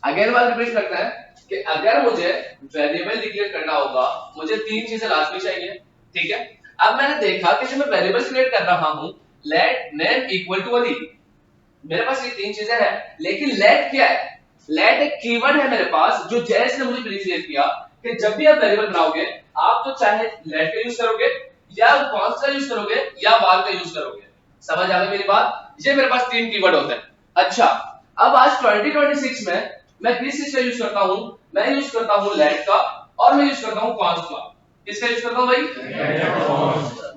Again बात repeat करते हैं कि अगर मुझे वेरिएबल डिक्लेयर करना होगा, मुझे तीन चीजें लाजमी चाहिए, ठीक है। अब मैंने देखा कि जब मैं वेरिएबल क्रिएट कर रहा हूं, let name equal to Ali, मेरे पास ये तीन चीजें हैं, लेकिन लेट क्या है? लेट एक कीवर्ड है मेरे पास जो जैस ने मुझे क्लियर किया कि जब भी आप वेरिएबल बनाओगे आप तो चाहे लेट का यूज करोगे या कॉन्स्ट का यूज करोगे या वाल का यूज करोगे। समझ आ गई मेरी बात? ये मेरे पास तीन कीवर्ड होते हैं। अच्छा, अब आज 2026 में मैं किस चीज का यूज करता हूं? मैं यूज करता हूं लेट का और मैं यूज करता हूं कॉन्स्ट का। किसका यूज करता हूं भाई?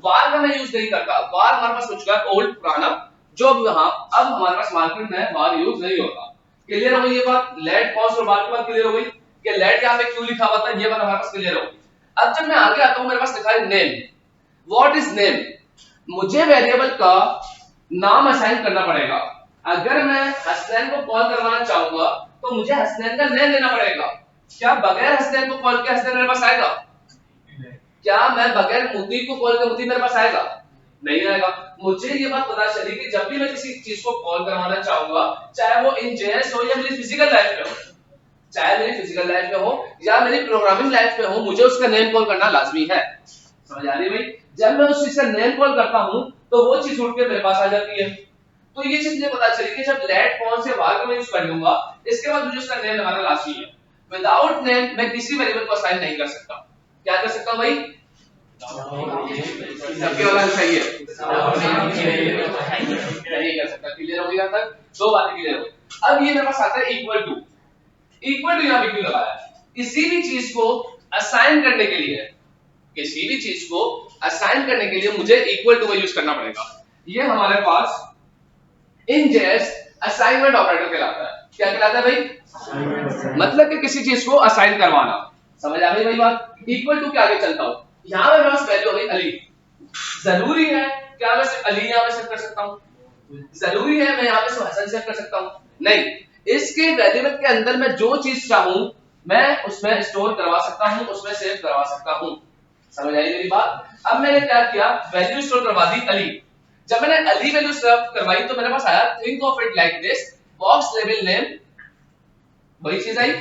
वार का मैं यूज नहीं करता। वार हमारे पास कुछ का ओल्ड पुराना, जो अब हमारे पास मार्केट में वार यूज नहीं होता। क्लियर हो गई ये बात? लेट कॉन्स्ट और वार की बात क्लियर हो गई कि लेट यहां पे क्यों लिखा हुआ था, ये बात हमारे पास क्लियर हो गई। अब जब मैं आगे आता हूं, मेरे पास लिखा है नेम। What is name? मुझे वेरिएबल का नाम असाइन करना पड़ेगा। अगर मैं हसनैन को कॉल करवाना चाहूंगा तो मुझे हसनैन का नेम देना पड़ेगा। क्या बगैर हसनैन को कॉल के हसनैन मेरे पास आएगा? क्या मैं बगैर मुद्दी को कॉल के मुद्दी मेरे पास आएगा? नहीं आएगा। मुझे ये बात पता चली कि जब भी मैं किसी चीज को कॉल करवाना चाहूंगा, चाहे वो इन जेएस हो या मेरी फिजिकल लाइफ में हो, चाहे मेरी फिजिकल लाइफ में हो या मेरी प्रोग्रामिंग लाइफ में हो, मुझे उसका नेम कॉल करना लाजमी है। समझ आ रही है भाई? जब मैं उस चीज का नेम कॉल करता हूं तो वो चीज उठ के मेरे पास आ जाती है। तो ये चीज मुझे पता चली कि जब लेट कौन से वार को मैं यूज कर लूंगा, इसके बाद मुझे उसका नेम लगाना लाजमी है। विदाउट नेम मैं किसी वेरिएबल को असाइन नहीं कर सकता। क्या कर सकता हूं भाई? सबके वाला सही है, नहीं कर सकता। क्लियर हो गया? तक दो बातें क्लियर हो गई। अब ये मेरे पास आता है इक्वल टू। इक्वल टू यहां पे क्यों लगाया? किसी भी चीज को असाइन करने के लिए, किसी भी चीज को असाइन करने के लिए मुझे इक्वल टू का यूज करना पड़ेगा। ये हमारे पास इन जेएस असाइनमेंट ऑपरेटर कहलाता है। क्या कहलाता है भाई? मतलब कि किसी चीज को असाइन करवाना। समझ आ गई भाई बात? इक्वल टू के आगे चलता हूं, यहां मेरे पास वैल्यू है अली। जरूरी है क्या मैं सिर्फ अली यहां पे सेट कर सकता हूं? जरूरी है मैं यहां पे सिर्फ हसन सेट कर सकता हूं? नहीं, इसके वेरिएबल के अंदर मैं जो चीज चाहूं मैं उसमें स्टोर करवा सकता हूं, उसमें सेव करवा सकता हूं। समझ आई मेरी बात? अब मैंने क्या किया, वैल्यू स्टोर करवा दी अली। जब मैंने अली वैल्यू स्टोर करवाई तो मेरे पास आया think of it like this, box level name, वही चीज आई,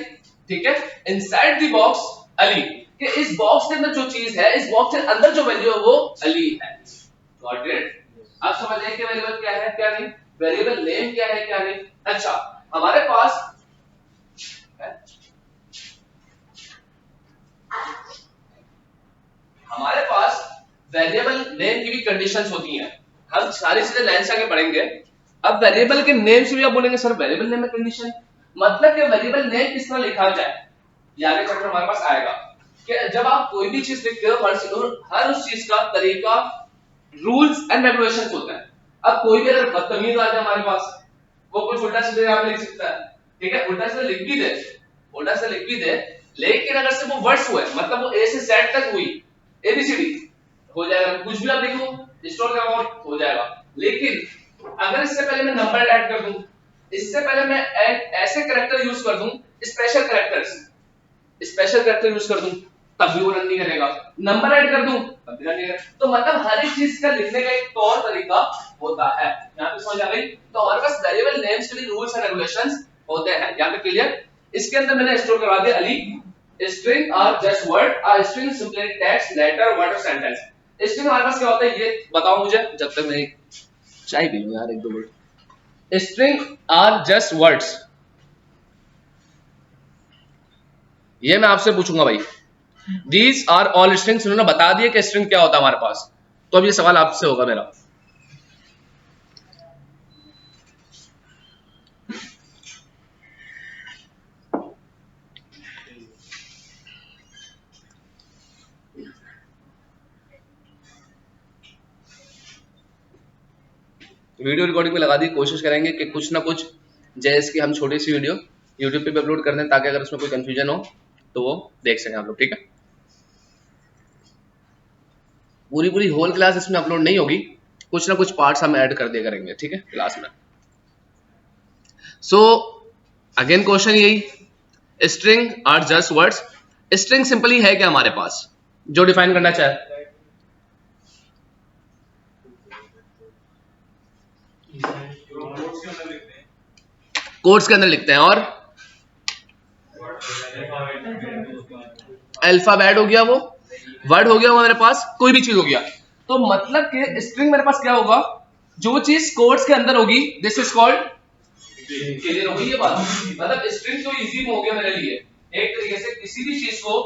ठीक है। इनसाइड द बॉक्स अली, कि इस बॉक्स के अंदर जो चीज है, इस बॉक्स के अंदर जो वैल्यू है वो अली है। Got it? अब समझ आए कि वेरिएबल क्या है क्या नहीं, वेरिएबल नेम क्या है क्या नहीं। अच्छा, हमारे पास है? हमारे पास वेरिएबल नेम की भी कंडीशंस होती हैं। हम सारी चीजें लाइन से आगे पढ़ेंगे। अब वेरिएबल के नेम से भी आप बोलेंगे सर वेरिएबल नेम में कंडीशन, मतलब कि वेरिएबल नेम किस तरह लिखा जाए, ये आगे चैप्टर हमारे पास आएगा कि जब आप कोई भी चीज लिखते हो हर उस चीज का तरीका, रूल्स एंड रेगुलेशंस होता है। अब कोई भी अगर बदतमीज आ जाए हमारे पास, वो कुछ उल्टा सीधे यहाँ पे लिख सकता है, ठीक है, उल्टा सीधे लिख भी दे, उल्टा सीधे लिख भी दे, लेकिन अगर से वो वर्ड्स हुए, मतलब वो ए से जेड तक हुई, एबीसीडी हो जाएगा, कुछ भी आप लिखो स्टोर करवाओ हो जाएगा। लेकिन अगर इससे पहले मैं नंबर ऐड कर दूं, इससे पहले मैं ऐसे कैरेक्टर यूज कर दूं, special characters, special character use कर दूं, तब भी वो रन नहीं करेगा। नंबर ऐड कर दूं तब भी रन नहीं करेगा। तो मतलब हर एक चीज का लिखने का एक तौर तरीका होता है। यहां पे समझ आ गई? तो हमारे पास वेरिएबल नेम्स के लिए रूल्स एंड रेगुलेशंस होते हैं। यहां पे क्लियर? इसके अंदर मैंने स्टोर करवा दिया Ali. String are just word, a string simply text, letter, word और सेंटेंस। स्ट्रिंग हमारे पास क्या होता है ये बताओ मुझे, जब तक मैं चाय पी लूं यार एक दो मिनट। स्ट्रिंग आर जस्ट वर्ड्स, ये मैं आपसे पूछूंगा भाई। दीज आर ऑल स्ट्रिंग्स, उन्होंने बता दिया कि स्ट्रिंग क्या होता है हमारे पास, तो अब ये सवाल आपसे होगा मेरा। वीडियो रिकॉर्डिंग में लगा दी, कोशिश करेंगे कि कुछ ना कुछ जैसे कि हम छोटी सी वीडियो यूट्यूब पे भी अपलोड कर दें, ताकि अगर उसमें कोई कंफ्यूजन हो तो वो देख सकें आप लोग, ठीक है। पूरी होल क्लास इसमें अपलोड नहीं होगी, कुछ ना कुछ पार्ट्स हम ऐड कर दिया करेंगे, ठीक है, क्लास में। सो अगेन क्वेश्चन यही, string are just words. String simply है क्या हमारे पास, जो डिफाइन करना चाहे कोड्स के अंदर लिखते हैं, और अल्फाबेट हो गया, वो वर्ड हो गया, वो मेरे पास कोई भी चीज हो गया। तो मतलब कि स्ट्रिंग मेरे पास क्या होगा, जो चीज कोट्स के अंदर होगी दिस इज कॉल्ड, क्लियर हो गई ये बात? मतलब स्ट्रिंग तो इजी हो गया मेरे लिए, एक तरीके से किसी भी चीज को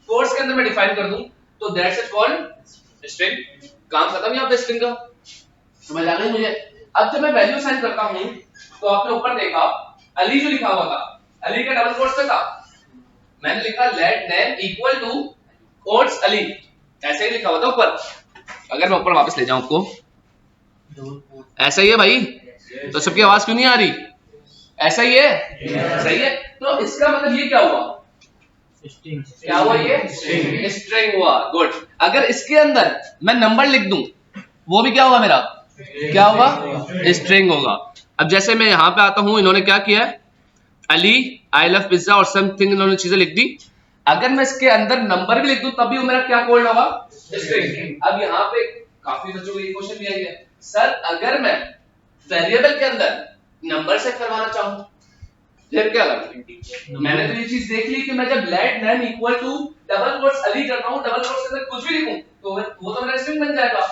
कोट्स के अंदर मैं डिफाइन कर दूं तो दैट्स इज कॉल्ड स्ट्रिंग। काम खत्म यहाँ पे स्ट्रिंग का, समझ आ गई मुझे? अब जब मैं वैल्यू साइन करता हूं तो आपने ऊपर देखा अली जो लिखा हुआ था, अली का डबल कोट्स में था, मैंने लिखा let name equal to quotes Ali, ऐसे ही लिखा हुआ था ऊपर। अगर मैं ऊपर वापस ले जाऊं आपको, ऐसा ही है भाई, तो सबकी आवाज क्यों नहीं आ रही? ऐसा ही है, सही है। तो इसका मतलब ये क्या हुआ, क्या हुआ, ये स्ट्रिंग हुआ। गुड। अगर इसके अंदर मैं नंबर लिख दूं वो भी क्या होगा मेरा, क्या होगा, स्ट्रिंग होगा। अब जैसे मैं यहां पे आता हूं, इन्होंने क्या किया है, अली आई लव पिज्जा और समथिंग इन्होंने चीजें लिख दी। अगर मैं इसके अंदर नंबर भी लिख दूं तब भी वो मेरा क्या कोड होगा, स्ट्रिंग। अब यहाँ पे काफी बच्चों को ये क्वेश्चन दिया गया, सर अगर मैं वेरिएबल के अंदर नंबर से करवाना चाहूं फिर क्या करूं? मैंने तो ये चीज देख ली कि मैं जब let name equal to double quotes Ali करता हूं, डबल कोट्स के अंदर कुछ भी लिखूं तो वो तो मेरा स्ट्रिंग बन जाएगा।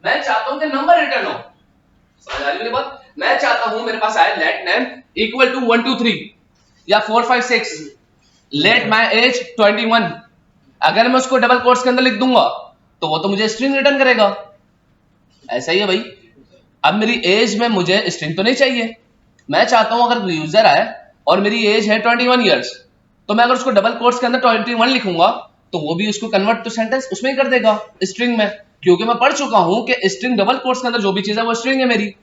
मैं चाहता हूं कि नंबर रिटर्न हो, समझ आ रही मेरी बात? मैं चाहता हूं मेरे पास आए लेट नेम इक्वल टू 1 2 3 या 4 5 6, लेट माय एज 21। अगर मैं उसको डबल कोट्स के अंदर लिख दूंगा तो वो तो मुझे स्ट्रिंग रिटर्न करेगा, ऐसा ही है भाई। अब मेरी एज में मुझे स्ट्रिंग तो नहीं चाहिए, मैं चाहता हूं अगर यूजर आए और मेरी एज है 21 इयर्स, तो मैं अगर उसको डबल कोट्स के अंदर 21 लिखूंगा तो वो भी उसको कन्वर्ट टू सेंटेंस उसमें ही कर देगा स्ट्रिंग में, क्योंकि मैं पढ़ चुका हूं कि स्ट्रिंग डबल कोट्स के अंदर जो भी चीज है वो स्ट्रिंग है मेरी,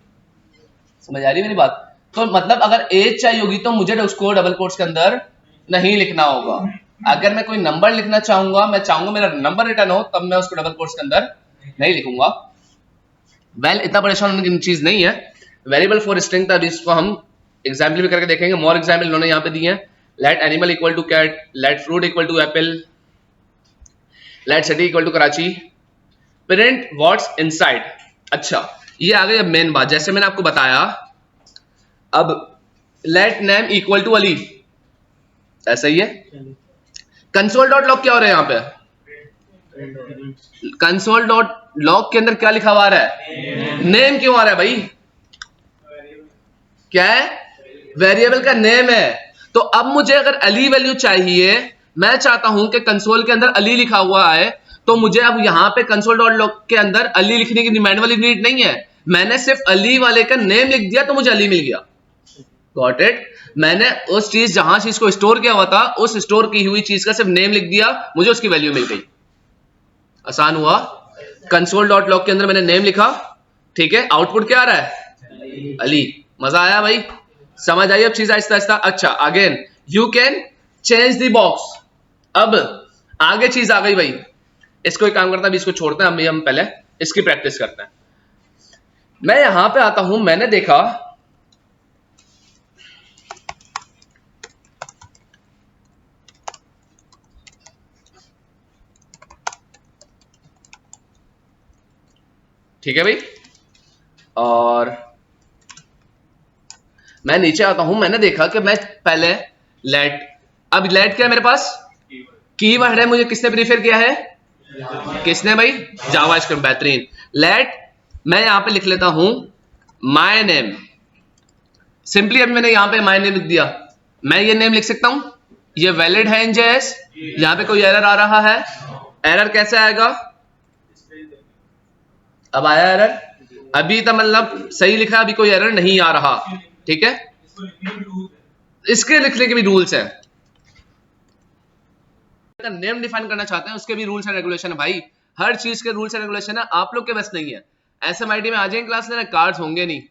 समझ आ रही है मेरी बात? तो मतलब अगर एज चाहिए होगी तो मुझे उसको डबल कोट्स के अंदर नहीं लिखना होगा। अगर मैं कोई नंबर लिखना चाहूंगा, मैं चाहूंगा मेरा नंबर रिटर्न हो, तब मैं उसको डबल कोट्स के अंदर नहीं लिखूंगा। वेल इतना परेशान होने की चीज नहीं है। वेरिएबल फॉर स्ट्रिंग था, जिसको हम एग्जाम्पल भी करके देखेंगे। मोर एग्जाम्पल इन्होंने यहाँ पे दिए हैं, let animal equal to cat, let fruit equal to apple, let city equal to Karachi, print what's inside. अच्छा ये आ गई अब मेन बात, जैसे मैंने आपको बताया, अब let name equal to Ali, ऐसा ही है। कंसोल डॉट लॉग क्या हो रहा है यहाँ पे, कंसोल डॉट लॉग के अंदर क्या लिखा हुआ आ रहा है, नेम क्यों आ रहा है भाई, क्या है, वेरिएबल का नेम है। तो अब मुझे अगर अली वैल्यू चाहिए, मैं चाहता हूं कि कंसोल के अंदर अली लिखा हुआ है, तो मुझे अब यहां पे कंसोल डॉट लॉग के अंदर अली लिखने की मैनुअली नीड नहीं है, मैंने सिर्फ अली वाले का नेम लिख दिया तो मुझे अली मिल गया। Got it? मैंने उस चीज जहां चीज को स्टोर किया हुआ था उस स्टोर की हुई चीज का सिर्फ नेम लिख दिया, मुझे उसकी वैल्यू मिल गई। आसान हुआ। कंसोल डॉट लॉग के अंदर मैंने नेम लिखा, ठीक है, आउटपुट क्या आ रहा है, अली। मजा आया भाई, समझ आई अब चीज आहिस्ता आहिस्ता। अच्छा again you can change the box. अब आगे चीज आ गई भाई, इसको एक काम करता है, इसको छोड़ते हैं, हम पहले इसकी प्रैक्टिस करते हैं। मैं यहां पे आता हूं, मैंने देखा ठीक है भाई, और मैं नीचे आता हूं, मैंने देखा कि मैं पहले लेट, अब लेट क्या है मेरे पास, कीवर्ड है, मुझे किसने प्रीफर किया है, किसने भाई, जावास्क्रिप्ट। बेहतरीन। लेट मैं यहां पे लिख लेता हूं माय नेम, सिंपली अभी मैंने यहां पे माय नेम लिख दिया, मैं ये नेम लिख सकता हूं, ये वैलिड है इन जेएस, यहां पे कोई एरर आ रहा है, एरर कैसे आएगा, अब आया एरर, अभी तो मतलब सही लिखा, अभी कोई एरर नहीं आ रहा, ठीक है। इसके लिखने के भी रूल्स हैं, नेम डिफाइन करना चाहते हैं उसके भी रूल्स एंड रेगुलेशन है भाई, हर चीज के रूल्स एंड रेगुलेशन है, आप लोग के बस नहीं है। एसएमआईटी में आ जाएंगे क्लास लेने, कार्ड्स होंगे नहीं,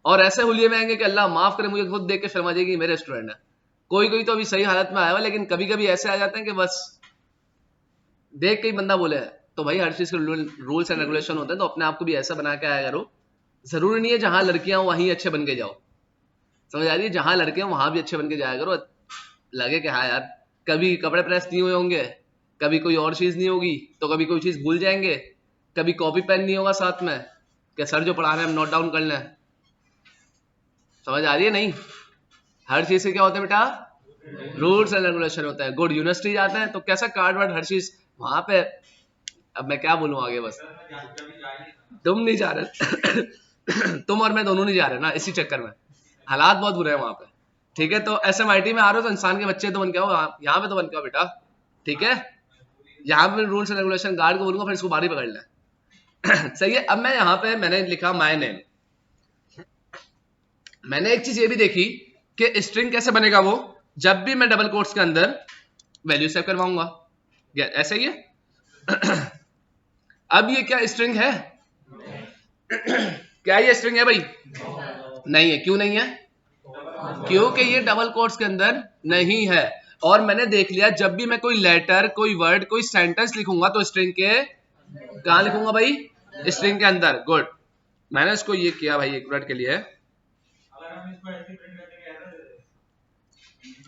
और ऐसे हुलिये में आएंगे कि अल्लाह माफ करे, मुझे खुद देख के शर्मा जाएगी मेरे स्टूडेंट है। कोई कोई तो अभी सही हालत में आया हुआ, लेकिन कभी कभी ऐसे आ जाते हैं कि बस देख के ही बंदा बोले है। तो भाई हर चीज के रूल्स एंड रेगुलेशन होते हैं, तो अपने आप को भी ऐसा बना के आया करो। जरूरी नहीं है जहां लड़कियां हो वहीं अच्छे बन के जाओ, समझ आ रही है, जहां लड़के हो वहां भी अच्छे बन के जाया करो। लगे कि हाँ यार कभी कपड़े प्रेस नहीं हुए होंगे, कभी कोई और चीज नहीं होगी, तो कभी कोई चीज भूल जाएंगे, कभी कॉपी पेन नहीं होगा साथ में, क्या सर जो पढ़ा रहे हैं हम नोट डाउन कर लें, समझ आ रही है नहीं। हर चीज से क्या होता है बेटा, रूल्स एंड रेगुलेशन होता है। गुड, यूनिवर्सिटी जाते हैं तो कैसा कार्ड वार्ड हर चीज वहां पे। अब मैं क्या बोलूं आगे, बस तुम नहीं जा रहे तुम और मैं दोनों नहीं जा रहे ना, इसी चक्कर में हालात बहुत बुरे हैं वहां पे। ठीक है, तो SMIT में आ रहे हो तो इंसान के बच्चे तो बन के आओ, यहाँ पे तो बन के आओ बेटा। ठीक है, यहाँ पे रूल्स एंड रेगुलेशन गार्ड को बोलूंगा, फिर इसको बारी पकड़ ले सही है। अब मैं यहाँ पे मैंने लिखा माय नेम। मैंने एक चीज ये भी देखी कि स्ट्रिंग कैसे बनेगा वो, जब भी मैं डबल कोट्स के अंदर वैल्यू सेव करवाऊंगा, ऐसा ही है अब ये क्या स्ट्रिंग है क्या ये स्ट्रिंग है भाई? नहीं है। क्यों नहीं है? क्योंकि ये डबल कोट्स के अंदर नहीं है। और मैंने देख लिया जब भी मैं कोई लेटर, कोई वर्ड, कोई सेंटेंस लिखूंगा तो स्ट्रिंग के कहां लिखूंगा भाई? स्ट्रिंग के अंदर। गुड, मैंने इसको ये किया भाई 1 मिनट के लिए।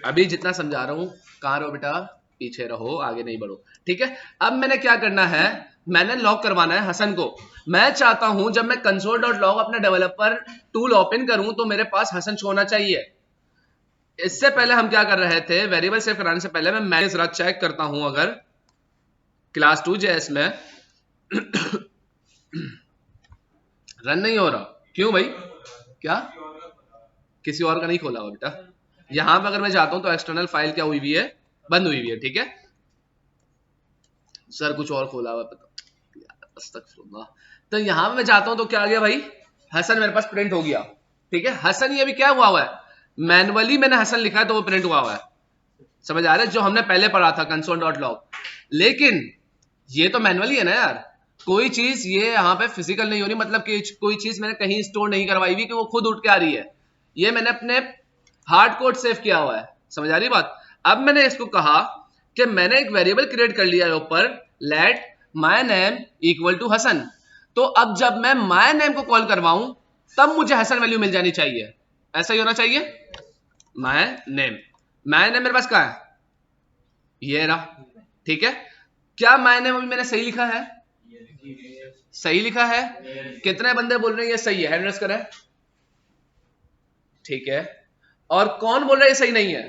अभी जितना समझा रहा हूं, कहां रहो बेटा? पीछे रहो, आगे नहीं बढ़ो। ठीक है, अब मैंने क्या करना है, मैंने लॉग करवाना है हसन को। मैं चाहता हूं जब मैं console.log अपना डेवलपर टूल ओपन करूं तो मेरे पास हसन शो होना चाहिए। इससे पहले हम क्या कर रहे थे, वेरिएबल सेव कराने से पहले मैं जरा चेक करता हूं अगर क्लास 2JS में रन नहीं हो रहा। क्यों भाई? क्या किसी और का नहीं खोला हुआ बेटा? यहां पे अगर मैं जाता हूं तो एक्सटर्नल फाइल क्या हुई हुई है? बंद हुई हुई है। ठीक है सर, कुछ और खोला हुआ पता। तो यहां मैं जाता हूं तो क्या आ गया भाई? हसन मेरे पास प्रिंट हो गया। ठीक है, हसन ये भी क्या हुआ है? मैनुअली मैंने हसन लिखा है तो वो प्रिंट हुआ है। समझ आ रहा है? जो हमने पहले पढ़ा था console.log। लेकिन ये तो मैनुअली है ना यार, कोई चीज ये यहाँ पे फिजिकल नहीं हो रही, मतलब कि कोई चीज मैंने कहीं स्टोर नहीं करवाई हुई कि वो खुद उठ के आ रही है। ये मैंने अपने हार्ड कोड सेव किया हुआ है। समझ आ रही बात? अब मैंने इसको कहा कि मैंने एक वेरिएबल क्रिएट कर लिया है ऊपर, let my name equal to Hasan. तो अब जब मैं माय नेम को कॉल करवाऊं तब मुझे हसन वैल्यू मिल जानी चाहिए। ऐसा ही होना चाहिए। माय नेम मेरे पास कहां है? ये रहा। ठीक है, क्या माय नेम अभी मैंने सही लिखा है? सही लिखा है। कितने बंदे बोल रहे हैं ये सही है? हैंड रेज करें। ठीक है, और कौन बोल रहा है ये सही नहीं है?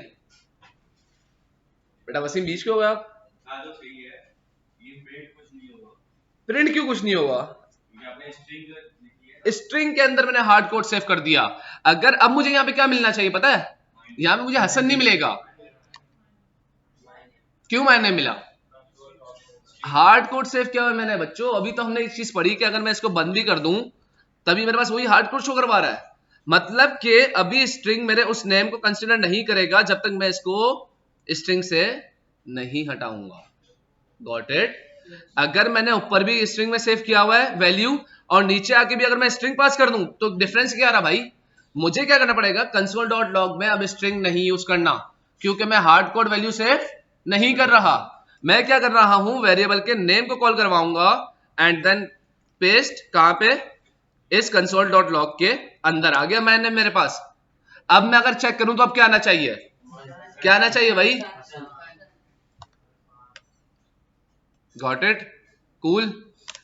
बेटा वसीम बीच क्यों हो गया? प्रिंट क्यों कुछ नहीं होगा? स्ट्रिंग के अंदर मैंने हार्ड कोड सेव कर दिया। अगर अब मुझे यहाँ पे क्या मिलना चाहिए पता है? यहाँ पे मुझे हसन नहीं मिलेगा। क्यों मैंने मिला? हार्ड कोड सेव किया हुआ मैंने बच्चों। अभी तो हमने एक चीज पढ़ी कि अगर मैं इसको बंद भी कर दूं तभी मेरे पास वही हार्ड कोड शो करवा रहा है। मतलब कि अभी स्ट्रिंग मेरे उस नेम को कंसीडर नहीं करेगा जब तक मैं इसको स्ट्रिंग से नहीं हटाऊंगा। Got it? अगर मैंने ऊपर भी स्ट्रिंग में सेव किया हुआ है वैल्यू और नीचे आके भी अगर मैं स्ट्रिंग पास कर दूं तो डिफरेंस क्या रहा भाई? मुझे क्या करना पड़ेगा, console.log में अब स्ट्रिंग नहीं यूज करना, क्योंकि मैं हार्ड कोड वैल्यू सेव नहीं कर रहा। मैं क्या कर रहा हूं, वेरिएबल के नेम को कॉल करवाऊंगा एंड देन पेस्ट कहां पे? इस console.log के अंदर आ गया मैंने मेरे पास। अब मैं अगर चेक करूं तो अब क्या आना चाहिए? क्या आना चाहिए भाई? Got it? कूल।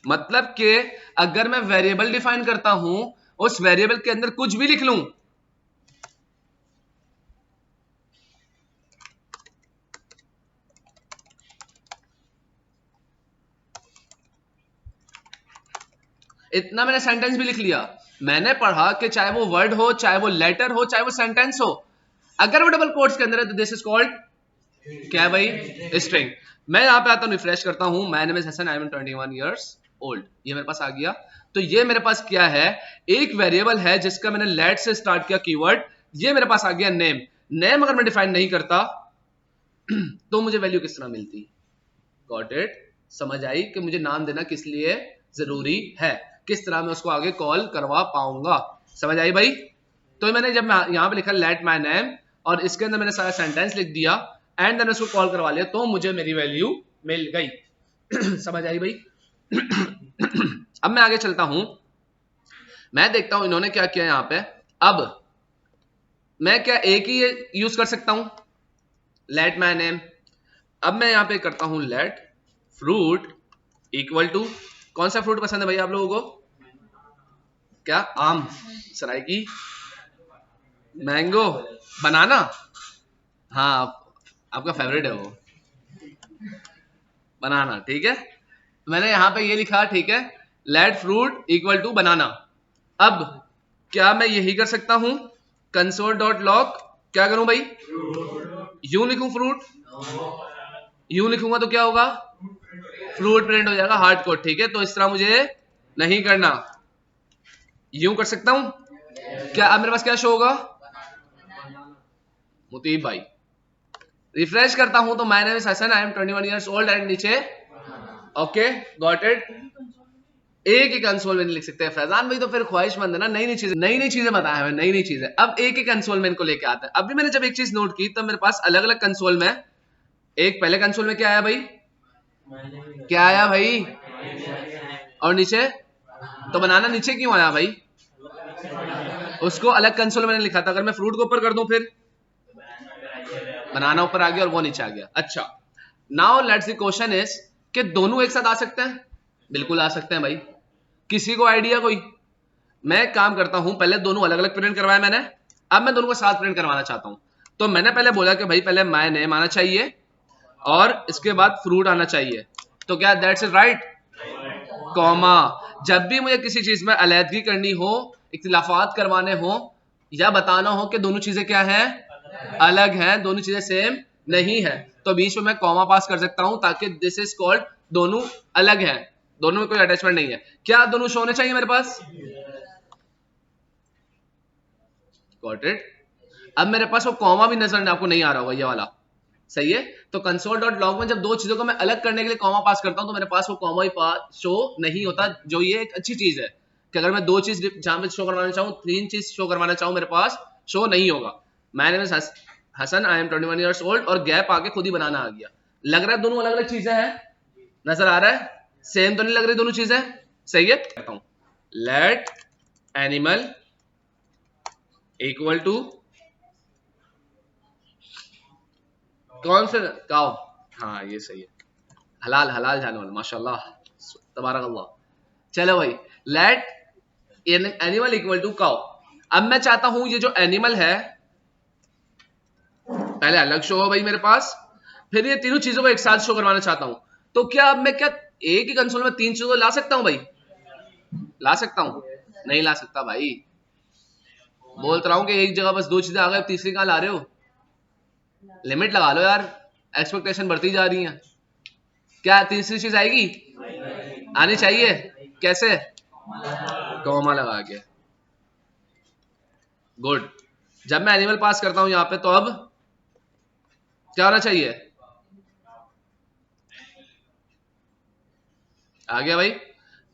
मतलब कि अगर मैं वेरिएबल डिफाइन करता हूं, उस वेरिएबल के अंदर कुछ भी लिख लूं, इतना मैंने सेंटेंस भी लिख लिया। मैंने पढ़ा कि चाहे वो वर्ड हो, चाहे वो लेटर हो, चाहे वो सेंटेंस हो, अगर वो डबल कोट्स के अंदर है तो दिस इज कॉल्ड क्या है भाई? स्ट्रिंग। मैं यहां पे आता हूं, रिफ्रेश करता हूं, my name is Hasan, I am 21 years old. ये मेरे पास आ गया। तो ये मेरे पास क्या है? एक वेरिएबल है जिसका मैंने लेट से स्टार्ट किया कीवर्ड। ये मेरे पास आ गया नेम। नेम अगर मैं डिफाइन नहीं करता तो मुझे वैल्यू किस तरह मिलती? Got it? समझ आई कि मुझे नाम देना किस लिए जरूरी है, किस तरह मैं उसको आगे कॉल करवा पाऊंगा। समझ आई भाई? तो मैंने जब मैं यहां पे लिखा लेट माय नेम और इसके अंदर मैंने सारा सेंटेंस लिख दिया एंड देन उसको कॉल करवा लिया तो मुझे मेरी वैल्यू मिल गई। समझ आई भाई? अब मैं आगे चलता हूं, मैं देखता हूं इन्होंने क्या किया यहां पे। अब मैं क्या एक ही यूज कर सकता हूं, लेट माय नेम। अब मैं यहां पे करता हूं लेट फ्रूट इक्वल टू, कौन सा फ्रूट पसंद है भाई आप लोगों को? क्या? आम, सराइकी, मैंगो, बनाना? हाँ आपका फेवरेट है वो बनाना, ठीक है। मैंने यहाँ पे ये लिखा, ठीक है, लेट फ्रूट इक्वल टू बनाना। अब क्या मैं यही कर सकता हूं, कंसोल डॉट लॉग क्या करूं भाई, यूं लिखूं फ्रूट, यूं लिखूंगा तो क्या होगा, फ्रूट प्रिंट हो जाएगा हार्ड कोड, ठीक है। तो इस तरह मुझे नहीं करना, यूं कर सकता हूं। क्या अब मेरे पास क्या शो होगा, मुतीब भाई। रिफ्रेश करता हूं तो my name is Hasan, I am 21 years old and नीचे ओके गॉट इट। एक ही कंसोल में नहीं लिख सकते फैजान भाई, तो फिर ख्वाहिशमंद है ना, नई नई चीजें बताया है, नई नई चीजें। अब एक ही कंसोल में इनको लेके आता है। अभी मैंने जब एक चीज नोट की, तब मेरे पास अलग अलग कंसोल में, एक पहले कंसोल में क्या आया भाई, क्या आया भाई, और नीचे तो बनाना नीचे क्यों आया भाई, उसको अलग कंसोल में मैंने लिखा था। अगर मैं फ्रूट को ऊपर कर दूं फिर बनाना ऊपर आ गया और वो नीचे आ गया। अच्छा now let's the question is कि दोनों एक साथ आ सकते हैं, बिल्कुल आ सकते हैं भाई। किसी को आइडिया कोई, मैं एक काम करता हूं, पहले दोनों अलग अलग प्रिंट करवाया मैंने, अब मैं दोनों को साथ प्रिंट करवाना चाहता हूं। तो मैंने पहले बोला कि भाई पहले माय नेम आना चाहिए और इसके बाद फ्रूट आना चाहिए, तो क्या दैट्स इट राइट, कॉमा। जब भी मुझे किसी चीज में अलहदगी करनी हो, इख्तिलाफात करवाने हो, या बताना हो कि दोनों चीजें क्या हैं, अलग हैं, दोनों चीजें सेम नहीं है, तो बीच में मैं कॉमा पास कर सकता हूं, ताकि दिस इज कॉल्ड दोनों अलग हैं, दोनों में कोई अटैचमेंट नहीं है। क्या दोनों शो होने चाहिए मेरे पास, गॉट इट। अब मेरे पास वो कॉमा भी नजर आपको नहीं आ रहा होगा, ये वाला सही है। तो कंसोल डॉट लॉग में जब दो चीजों को मैं अलग करने के लिए कॉमा पास करता हूं, तो मेरे पास वो कॉमा ही पास शो नहीं होता, जो ये एक अच्छी चीज है कि अगर मैं दो चीज जहां पे शो करवाना चाहूँ, तीन चीज शो करवाना चाहूँ, मेरे पास शो नहीं होगा। My name is Hasan, I am 21 years old, और गैप आके खुद ही बनाना आ गया। लग रहा है दोनों अलग अलग चीजें हैं, नजर आ रहा है, सेम तो नहीं लग रही दोनों चीजें, सही है। कहता हूं लेट एनिमल इक्वल टू कौन से काउ, हाँ ये सही है, हलाल हलाल जानवर, माशाल्लाह तबारक अल्लाह। चलो भाई let animal equal to cow. अब मैं चाहता हूं ये जो एनिमल है पहले अलग शो हो भाई मेरे पास, फिर ये तीनों चीजों को एक साथ शो करवाना चाहता हूं। तो क्या अब मैं क्या एक ही कंसोल में तीन चीजों को ला सकता हूं भाई, ला सकता हूं, नहीं ला सकता भाई। बोलता रहा हूं कि एक जगह बस दो चीजें आ गए, तीसरी कहां ला रहे हो, लिमिट लगा लो यार, एक्सपेक्टेशन बढ़ती जा रही है। क्या तीसरी चीज आएगी, आनी चाहिए, कैसे, कॉमा लगा के, गुड। जब मैं एनिमल पास करता हूं यहां पे, तो अब क्या होना चाहिए, आ गया भाई।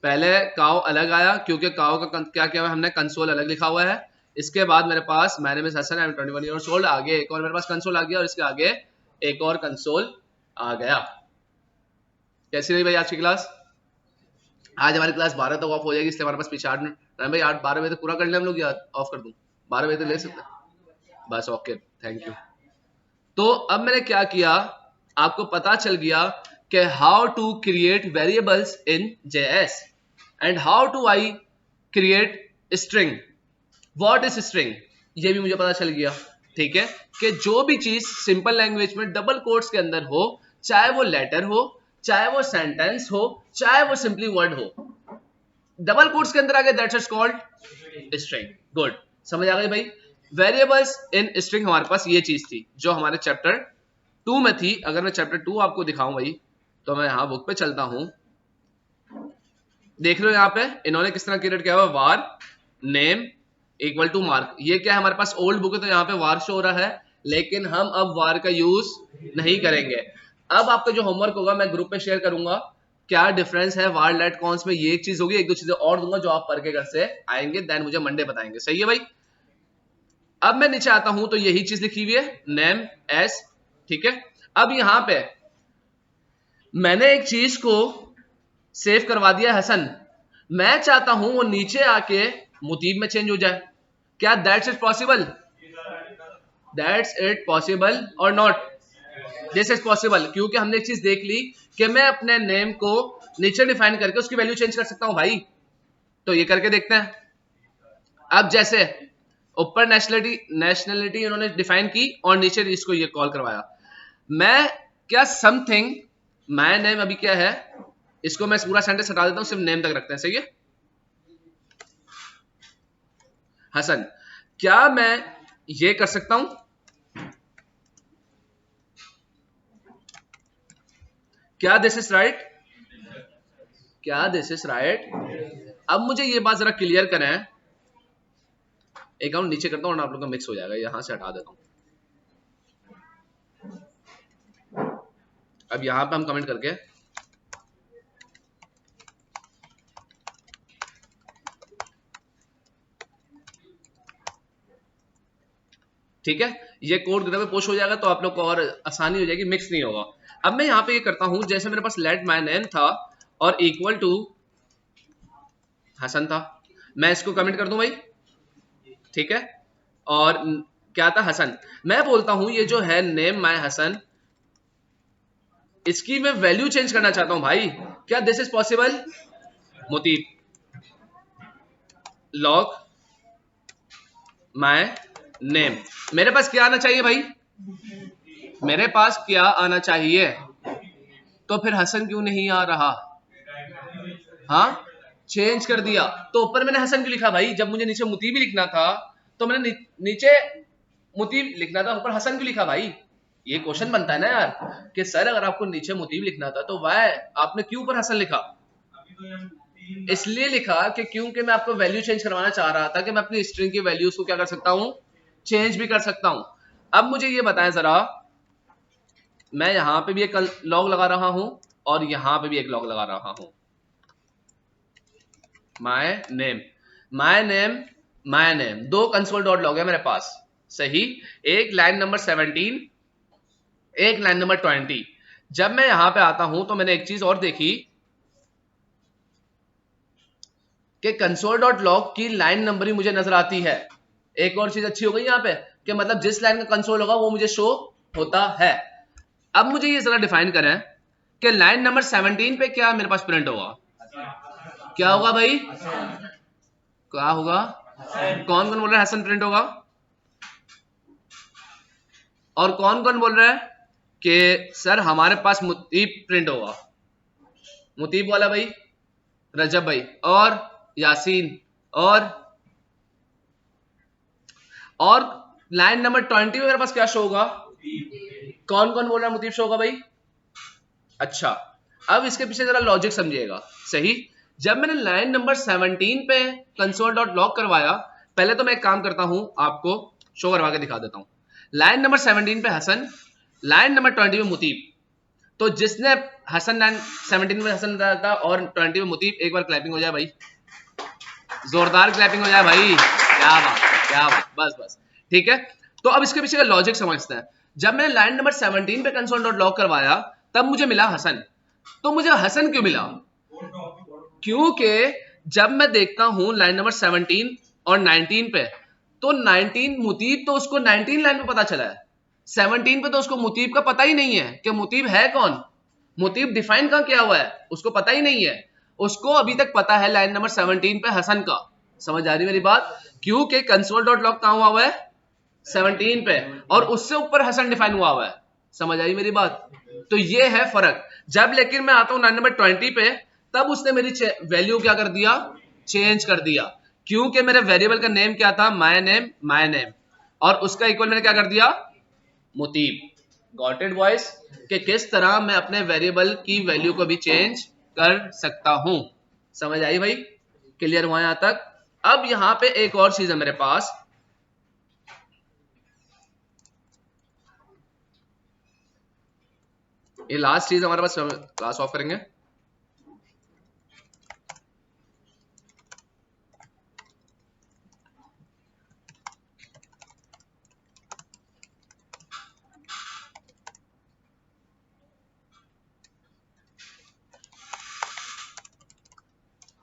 पहले काउ अलग आया क्योंकि काउ का क्या किया हमने, कंसोल अलग लिखा हुआ है। इसके बाद मेरे पास my name is Hasan, I am 21 years old, आगे एक और मेरे पास कंसोल आ गया, और इसके आगे एक और कंसोल आ गया। कैसी रही भाई आज की क्लास, आज हमारी क्लास 12 तक ऑफ हो जाएगी, इसलिए हमारे पास पीछे 8 मिनट भाई, 8 12 बजे तक पूरा कर ले हम लोग, या ऑफ कर दूं, 12 बजे तक ले सकते हैं बस, ओके थैंक यू। तो अब मैंने क्या किया, आपको पता चल गया कि how to create variables in JS and how to I create string, what is string, ये भी मुझे पता चल गया, ठीक है। कि जो भी चीज सिंपल लैंग्वेज में डबल कोट्स के अंदर हो, चाहे वो लेटर हो, चाहे वो सेंटेंस हो, चाहे वो सिंपली वर्ड हो, डबल कोट्स के अंदर आ गए, that's is called string. Good, समझ आ गई भाई। वेरिएबल्स इन स्ट्रिंग हमारे पास ये चीज थी जो हमारे चैप्टर 2 में थी। अगर मैं चैप्टर 2 आपको दिखाऊं भाई, तो मैं यहां बुक पे चलता हूं, देख लो यहां पे इन्होंने किस तरह क्रिएट किया हुआ, वार नेम इक्वल टू मार्क। ये क्या है, हमारे पास ओल्ड बुक है तो यहाँ पे वार शो हो रहा है, लेकिन हम अब वार का यूज नहीं करेंगे। अब आपका जो होमवर्क होगा मैं ग्रुप पे शेयर करूंगा, क्या डिफरेंस है वार लेट कॉन्स में, ये एक चीज होगी, एक दो चीजें और दूंगा जो आप पढ़ के घर से आएंगे, देन मुझे मंडे बताएंगे, सही है भाई। अब मैं नीचे आता हूं तो यही चीज लिखी हुई है, नेम एस, ठीक है। अब यहां पे मैंने एक चीज को सेव करवा दिया हसन, मैं चाहता हूं वो नीचे आके मुतीब में चेंज हो जाए। क्या that's it possible, that's it possible और नॉट, दिस इज पॉसिबल, क्योंकि हमने एक चीज देख ली कि मैं अपने नेम को नीचे डिफाइन करके उसकी वैल्यू चेंज कर सकता हूं भाई। तो ये करके देखते हैं। अब जैसे ऊपर नेशनलिटी उन्होंने डिफाइन की और नीचे इसको ये कॉल करवाया। मैं क्या समथिंग माय नेम अभी क्या है, इसको मैं पूरा सेंटेंस हटा देता हूं, सिर्फ नेम तक रखते हैं, सही है। हसन, क्या मैं ये कर सकता हूं, क्या दिस इज राइट, क्या दिस इज राइट। अब मुझे ये बात जरा क्लियर करें, अकाउंट नीचे करता हूं और आप लोग का मिक्स हो जाएगा, यहां से हटा देता हूं। अब यहां पे हम कमेंट करके ठीक है, ये कोड गिटहब पे पोस्ट हो जाएगा तो आप लोग को और आसानी हो जाएगी, मिक्स नहीं होगा। अब मैं यहाँ पे ये करता हूं, जैसे मेरे पास लेट माय नेम था और इक्वल टू हसन था, मैं इसको कमेंट कर दूं भाई, ठीक है। और क्या था, हसन। मैं बोलता हूं ये जो है नेम माय हसन, इसकी मैं वैल्यू चेंज करना चाहता हूं भाई, क्या दिस इज पॉसिबल। मोतीब लॉग माय नेम, मेरे पास क्या आना चाहिए भाई, मेरे पास क्या आना चाहिए, तो फिर हसन क्यों नहीं आ रहा, हाँ चेंज कर दिया। तो ऊपर मैंने हसन क्यों लिखा भाई, जब मुझे नीचे मुतीब लिखना था तो मैंने नीचे मुतीब लिखना था, ऊपर हसन क्यों लिखा भाई। ये क्वेश्चन बनता है ना यार कि सर अगर आपको नीचे मुतीब लिखना था तो वाई आपने क्यों ऊपर हसन लिखा। इसलिए लिखा कि क्योंकि मैं आपको वैल्यू चेंज करवाना चाह रहा था कि मैं अपनी स्ट्रिंग की वैल्यूज को क्या कर सकता हूं, चेंज भी कर सकता हूं। अब मुझे ये बताएं जरा, मैं यहां पे भी एक लॉग लगा रहा हूं और यहां पे भी एक लॉग लगा रहा हूं, my name my name my name, दो कंसोल डॉट लॉग है मेरे पास, सही। एक लाइन नंबर 17, एक लाइन नंबर 20। जब मैं यहां पे आता हूं तो मैंने एक चीज और देखी कि कंसोल डॉट लॉग की लाइन नंबर ही मुझे नजर आती है। एक और चीज अच्छी हो गई यहां पे कि मतलब जिस लाइन का कंसोल होगा वो मुझे शो होता है। अब मुझे ये जरा डिफाइन करें कि लाइन नंबर 17 पे क्या मेरे पास प्रिंट होगा, क्या होगा भाई, क्या होगा, कौन कौन बोल रहा है हसन प्रिंट होगा, और कौन कौन बोल रहा है कि सर हमारे पास मुतीब प्रिंट होगा। मुतीब वाला भाई रजब भाई और यासीन और लाइन नंबर 20 में मेरे पास क्या शो होगा, कौन कौन बोल रहा है मुतीब शो होगा भाई। अच्छा, अब इसके पीछे जरा लॉजिक समझिएगा, सही। जब मैंने लाइन नंबर 17 पे कंसोल डॉट लॉग करवाया, पहले तो मैं एक काम करता हूं, आपको शो करवा के दिखा देता हूं। लाइन नंबर 17 पे हसन, लाइन नंबर 20 पे मुतीब। तो जिसने हसन लाइन 17 में हसन डाला था और 20 में मुतीब, एक बार क्लैपिंग हो जाए भाई, जोरदार क्लैपिंग हो जाए भाई, क्या बात क्या बात, बस बस ठीक है। तो अब इसके पीछे का लॉजिक समझते हैं। जब मैंने लाइन नंबर 17 पे कंसोल डॉट लॉग करवाया तब मुझे मिला हसन। तो मुझे हसन क्यों मिला, क्योंकि जब मैं देखता हूं लाइन नंबर 17 और 19 पे, तो 19 मुतीब तो उसको 19 लाइन पे पता चला है, 17 पे तो उसको मुतीब का पता ही नहीं है कि मुतीब है कौन, मुतीब डिफाइन कहां किया हुआ है उसको पता ही नहीं है। उसको अभी तक पता है लाइन नंबर 17 पे हसन का। समझ आ रही मेरी बात, क्योंकि कंसोल डॉट लॉग कहां हुआ है 17 पे, और उससे ऊपर हसन डिफाइन हुआ हुआ है। समझ आई मेरी बात, तो ये है फर्क। जब लेकिन मैं आता हूं लाइन नंबर 20 पे, तब उसने मेरी वैल्यू क्या कर दिया, चेंज कर दिया, क्योंकि मेरे वेरिएबल का नेम क्या था, माय नेम, और उसका इक्वल मैंने क्या कर दिया, मुतीब। गॉट इट बॉयज, कि किस तरह मैं अपने वेरिएबल की वैल्यू को भी चेंज कर सकता हूं। समझ आई भाई, क्लियर हुआ यहां तक। अब यहां पे एक और चीज है मेरे पास, ये लास्ट चीज हमारे पास, क्लास ऑफ करेंगे।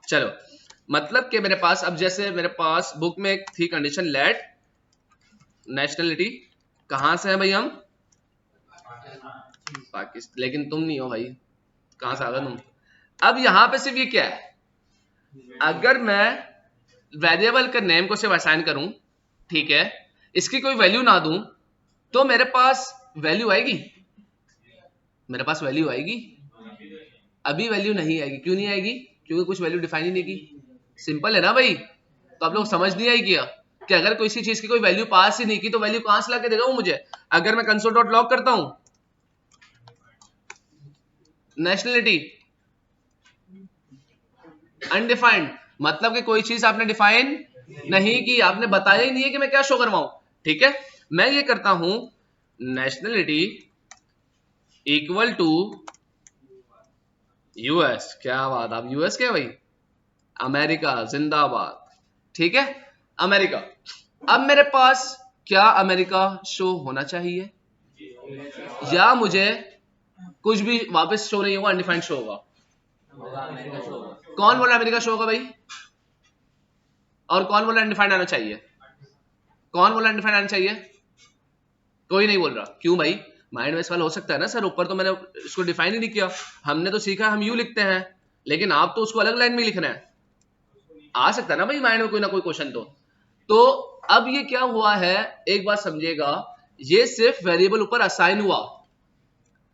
चलो, मतलब कि मेरे पास अब जैसे मेरे पास बुक में एक थी कंडीशन, लेट नेशनलिटी कहां से है भाई, हम पाकिस्तान, लेकिन तुम नहीं हो भाई, कहां से आ गए तुम। अब यहां पे सिर्फ ये क्या है, अगर मैं वेरिएबल के नेम को सिर्फ असाइन करूं, ठीक है, इसकी कोई वैल्यू ना दूं तो मेरे पास वैल्यू आएगी, मेरे पास वैल्यू आएगी? अभी वैल्यू नहीं आएगी। क्यों नहीं आएगी? क्योंकि कुछ वैल्यू डिफाइन ही नहीं की। सिंपल है ना भाई। तो आप लोग समझ नहीं आई क्या कि अगर कोई चीज की कोई वैल्यू पास ही नहीं की तो वैल्यू कहां से लाके देगा वो मुझे? अगर मैं कंसोल डॉट लॉग करता हूं, नेशनलिटी अनडिफाइंड, मतलब कि कोई चीज आपने डिफाइन नहीं की, आपने बताया ही नहीं है कि मैं क्या शो करवाऊं। ठीक है, मैं ये करता हूं नेशनलिटी इक्वल टू यूएस। क्या बात, आप यूएस के भाई? अमेरिका जिंदाबाद। ठीक है, अमेरिका। अब मेरे पास क्या अमेरिका शो होना चाहिए, या मुझे कुछ भी वापस शो नहीं होगा, अनडिफाइंड शो होगा? कौन बोला अमेरिका शो होगा भाई? और कौन बोला अनडिफाइंड आना चाहिए? कौन बोला अनडिफाइंड आना चाहिए? कोई नहीं बोल रहा। क्यों भाई? माइंड वैस वाला हो सकता है ना सर, ऊपर तो मैंने इसको डिफाइन ही नहीं किया। हमने तो सीखा हम यू लिखते हैं, लेकिन आप तो उसको अलग लाइन में लिख रहे हैं। आ सकता है ना भाई माइंड में कोई ना कोई क्वेश्चन। तो अब ये क्या हुआ है, एक बात समझिएगा, ये सिर्फ वेरिएबल ऊपर असाइन हुआ,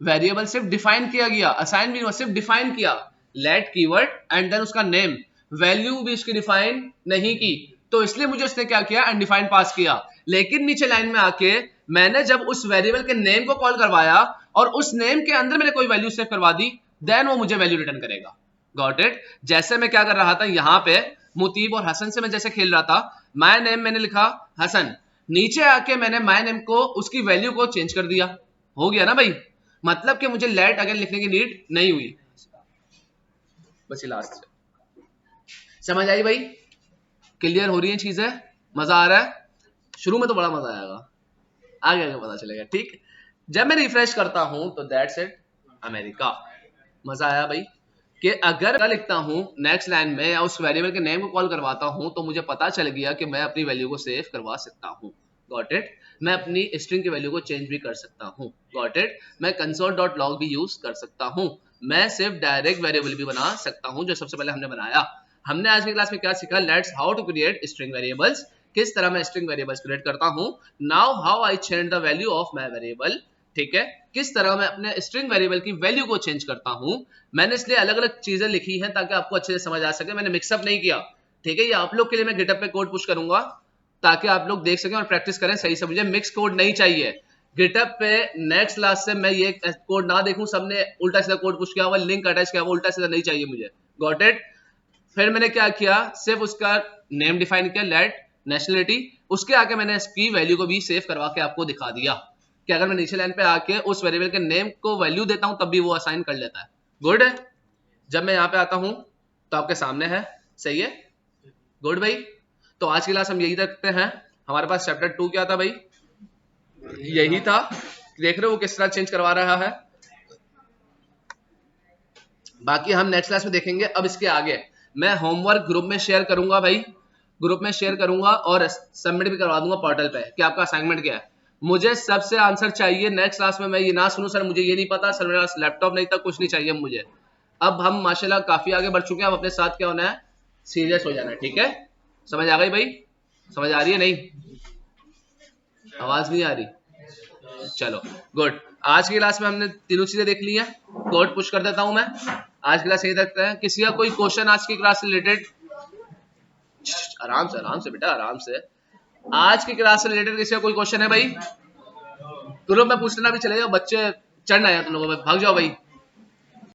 वेरिएबल सिर्फ डिफाइन किया गया, असाइन भी हुआ, सिर्फ डिफाइन किया। लेट कीवर्ड एंड देन उसका नेम, वैल्यू भी इसकी डिफाइन नहीं की, तो इसलिए मुझे उसने क्या किया, अनडिफाइंड पास किया। लेकिन नीचे लाइन में आके मैंने जब उस वेरिएबल के नेम को कॉल करवाया और उस नेम के अंदर मैंने कोई वैल्यू सेव करवा दी, देन वो मुझे वैल्यू रिटर्न करेगा। Got it? जैसे मैं क्या कर रहा था, यहां पे मुतीब और हसन से मैं जैसे खेल रहा था, माय नेम मैंने लिखा हसन, नीचे आके मैंने माय नेम को उसकी वैल्यू को चेंज कर दिया। हो गया ना भाई? मतलब कि मुझे लेट अगेन लिखने की नीड नहीं हुई। बस ये लास्ट समझ आई भाई? क्लियर हो रही है चीजें? मजा आ रहा है? शुरू में तो बड़ा मजा आएगा, आगे आगे पता चलेगा। ठीक, जब मैं रिफ्रेश करता हूं तो दैट्स इट, अमेरिका। मजा आया भाई? कि अगर मैं लिखता हूं नेक्स्ट लाइन में या उस वेरिएबल के नेम को कॉल करवाता हूं तो मुझे पता चल गया कि मैं अपनी वैल्यू को सेव करवा सकता हूं। Got it? मैं अपनी स्ट्रिंग की वैल्यू को चेंज भी कर सकता हूं। Got it? मैं console.log भी यूज कर सकता हूं। मैं सिर्फ डायरेक्ट वेरिएबल भी बना सकता हूं, जो सबसे पहले हमने बनाया। हमने आज की क्लास में क्या सीखा? Let's how to create string variables, किस तरह मैं स्ट्रिंग वेरिएबल्स क्रिएट करता हूं। Now how I change the value of my variable, ठीक है, किस तरह मैं अपने स्ट्रिंग वेरिएबल की वैल्यू को चेंज करता हूं। मैंने इसलिए अलग अलग चीजें लिखी हैं ताकि आपको अच्छे से समझ आ सके, मैंने मिक्सअप नहीं किया। ठीक है, ये आप लोग के लिए मैं गिटअप पे कोड पुश करूंगा ताकि आप लोग देख सकें और प्रैक्टिस करें सही से। मुझे मिक्स कोड नहीं चाहिए गिटअप पे। नेक्स्ट क्लास से मैं ये कोड ना देखूं, सबने उल्टा सीधा कोड पुश किया हुआ, लिंक अटैच किया हुआ, उल्टा सीधा नहीं चाहिए मुझे। Got it? फिर मैंने क्या किया, सिर्फ उसका नेम डिफाइन किया, लेट नेशनलिटी, उसके आके मैंने इसकी वैल्यू को भी सेव करवा के आपको दिखा दिया कि अगर मैं नीचे लाइन पे आके उस वेरिएबल के नेम को वैल्यू देता हूं तब भी वो असाइन कर लेता है। गुड है? जब मैं यहां पे आता हूं तो आपके सामने है। सही है? गुड भाई। तो आज की क्लास हम यही रखते हैं। हमारे पास चैप्टर 2 क्या था भाई? यही था। देख रहे हो किस तरह चेंज करवा रहा है। बाकी हम नेक्स्ट क्लास में देखेंगे। अब इसके आगे मैं होमवर्क ग्रुप में शेयर करूंगा भाई, ग्रुप में शेयर करूंगा और सबमिट भी करवा दूंगा पोर्टल पे कि आपका असाइनमेंट क्या है। मुझे सबसे आंसर चाहिए। नेक्स्ट क्लास में मैं ये ना सुनूं सर मुझे ये नहीं पता, सर मेरे पास लैपटॉप नहीं था, कुछ नहीं चाहिए मुझे। अब हम माशाल्लाह काफी आगे बढ़ चुके हैं। अब अपने साथ क्या होना है, सीरियस हो जाना है। ठीक है, समझ आ गई भाई? समझ आ रही है? नहीं, आवाज नहीं आ रही? चलो गुड। आज की क्लास में हमने तीनों चीजें देख ली हैं। कोड पुश कर देता हूं मैं। आज की क्लास यही रखते हैं। किसी का कोई क्वेश्चन आज की क्लास से रिलेटेड? आराम से बेटा, आराम से। आज की क्लास से रिलेटेड किसी का कोई क्वेश्चन है भाई? ग्रुप में पूछना भी चलेगा, बच्चे चढ़ ना आए तुम लोगों में, भाग जाओ भाई।